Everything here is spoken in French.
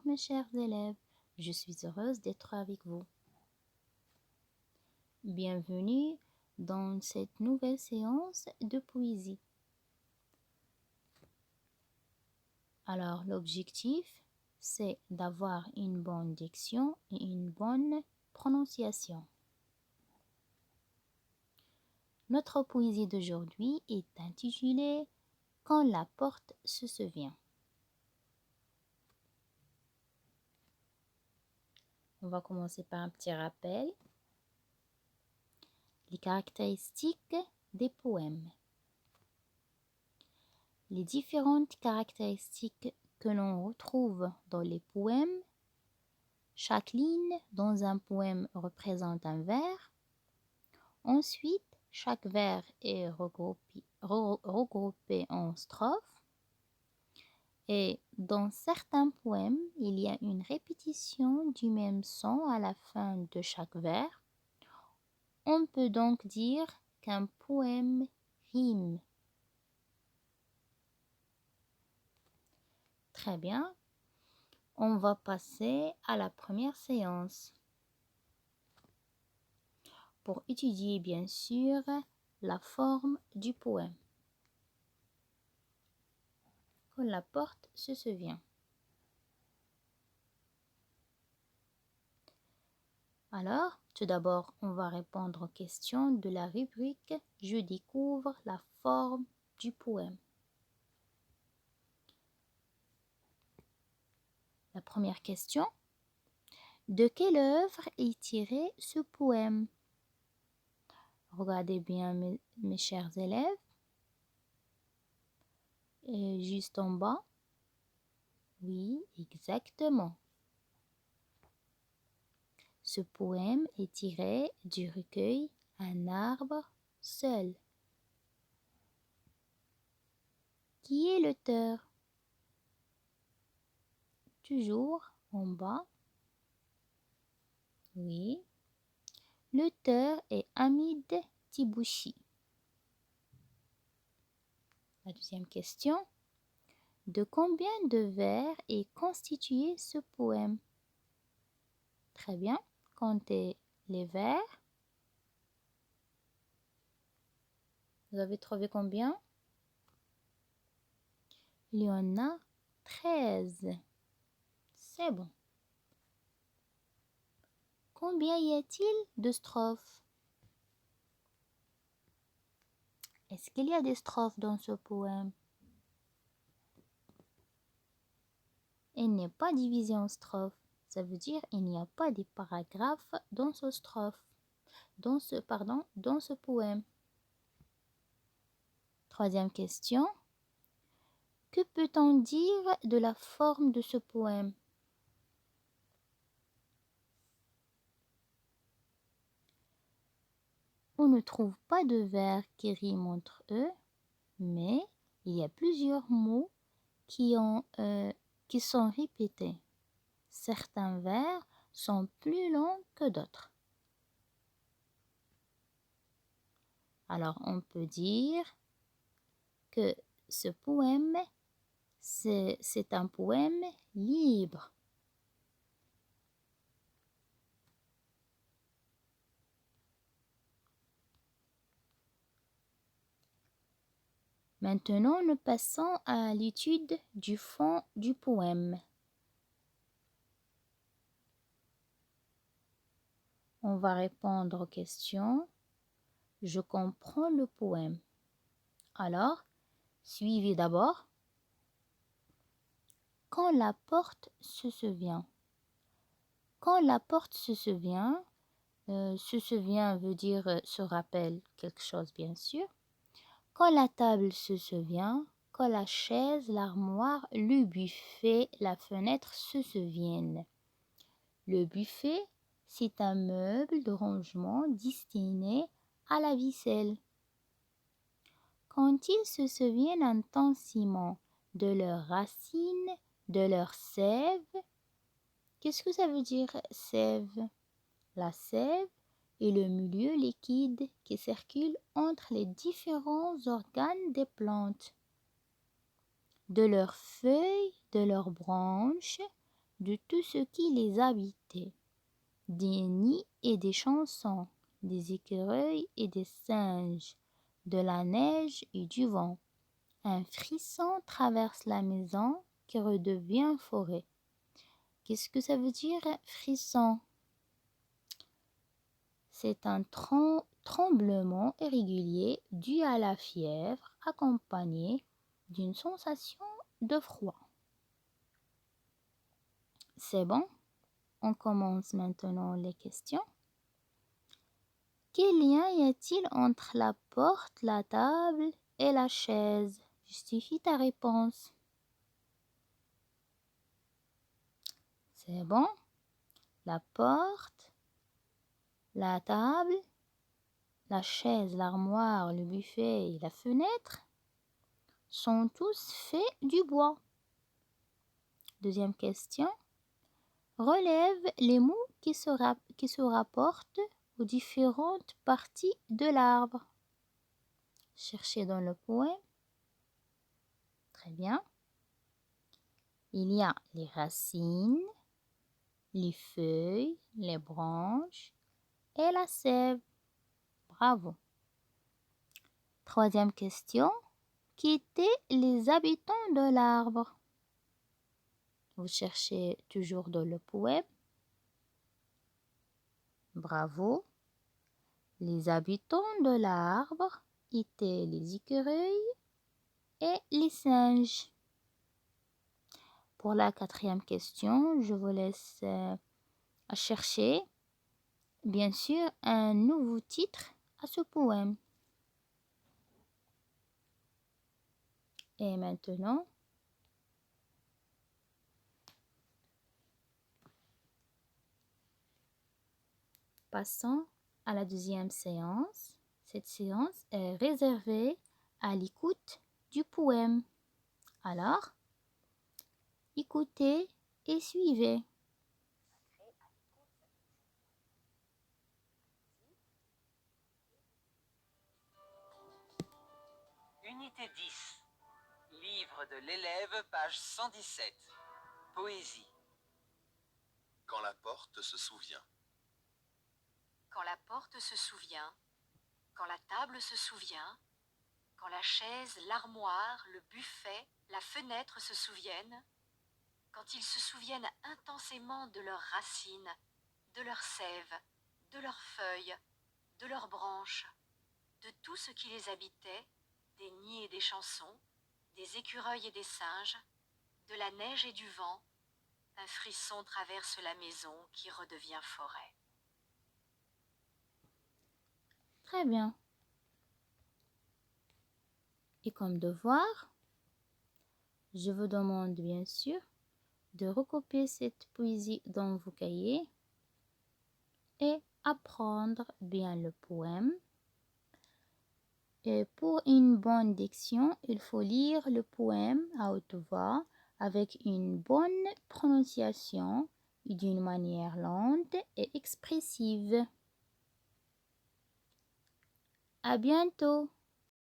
mes chers élèves, je suis heureuse d'être avec vous. Bienvenue dans cette nouvelle séance de poésie. Alors, l'objectif, c'est d'avoir une bonne diction et une bonne prononciation. Notre poésie d'aujourd'hui est intitulée « Quand la porte se souvient ». On va commencer par un petit rappel. Les caractéristiques des poèmes. Les différentes caractéristiques que l'on retrouve dans les poèmes. Chaque ligne dans un poème représente un vers. Ensuite, chaque vers est regroupé en strophes. Et dans certains poèmes, il y a une répétition du même son à la fin de chaque vers. On peut donc dire qu'un poème rime. Très bien. On va passer à la première séance pour étudier bien sûr la forme du poème. Quand la porte se souvient. Alors, tout d'abord, on va répondre aux questions de la rubrique « Je découvre la forme du poème ». La première question. De quelle œuvre est tiré ce poème? Regardez bien mes chers élèves. Et juste en bas. Oui, exactement. Ce poème est tiré du recueil Un arbre seul. Qui est l'auteur? Toujours en bas. Oui. L'auteur est Hamid Tibouchi. La deuxième question. De combien de vers est constitué ce poème? Très bien. Comptez les vers. Vous avez trouvé combien? Il y en a 13. C'est bon. Combien y a-t-il de strophes? Est-ce qu'il y a des strophes dans ce poème? Il n'est pas divisé en strophes. Ça veut dire qu'il n'y a pas de paragraphes dans ce strophe. Dans ce poème. Troisième question. Que peut-on dire de la forme de ce poème? On ne trouve pas de vers qui riment entre eux, mais il y a plusieurs mots qui sont répétés. Certains vers sont plus longs que d'autres. Alors, on peut dire que ce poème, c'est un poème libre. Maintenant, nous passons à l'étude du fond du poème. On va répondre aux questions. Je comprends le poème. Alors, suivez d'abord. Quand la porte se souvient. Quand la porte se souvient veut dire se rappelle quelque chose, bien sûr. Quand la table se souvient, quand la chaise, l'armoire, le buffet, la fenêtre se souviennent. Le buffet, c'est un meuble de rangement destiné à la vaisselle. Quand ils se souviennent intensément de leurs racines, de leur sève. Qu'est-ce que ça veut dire sève? La sève est le milieu liquide qui circule entre les différents organes des plantes. De leurs feuilles, de leurs branches, de tout ce qui les habitait, des nids et des chansons, des écureuils et des singes, de la neige et du vent. Un frisson traverse la maison qui redevient forêt. Qu'est-ce que ça veut dire, frisson? C'est un tremblement irrégulier dû à la fièvre accompagné d'une sensation de froid. C'est bon? On commence maintenant les questions. Quel lien y a-t-il entre la porte, la table et la chaise? Justifie ta réponse. C'est bon? La porte, la table, la chaise, l'armoire, le buffet et la fenêtre sont tous faits du bois. Deuxième question. Relève les mots qui se rapportent aux différentes parties de l'arbre. Cherchez dans le poème. Très bien. Il y a les racines, les feuilles, les branches et la sève. Bravo. Troisième question. Qui étaient les habitants de l'arbre? Vous cherchez toujours dans le poème. Bravo. Les habitants de l'arbre étaient les écureuils et les singes. Pour la quatrième question, je vous laisse chercher, bien sûr, un nouveau titre à ce poème. Et maintenant, passons à la deuxième séance. Cette séance est réservée à l'écoute du poème. Alors, écoutez et suivez. Unité 10. Livre de l'élève, page 117. Poésie. Quand la porte se souvient. Quand la porte se souvient, quand la table se souvient, quand la chaise, l'armoire, le buffet, la fenêtre se souviennent, quand ils se souviennent intensément de leurs racines, de leurs sève, de leurs feuilles, de leurs branches, de tout ce qui les habitait, des nids et des chansons, des écureuils et des singes, de la neige et du vent, un frisson traverse la maison qui redevient forêt. Très bien. Et comme devoir, je vous demande bien sûr de recopier cette poésie dans vos cahiers et apprendre bien le poème. Et pour une bonne diction, il faut lire le poème à haute voix avec une bonne prononciation et d'une manière lente et expressive. À bientôt!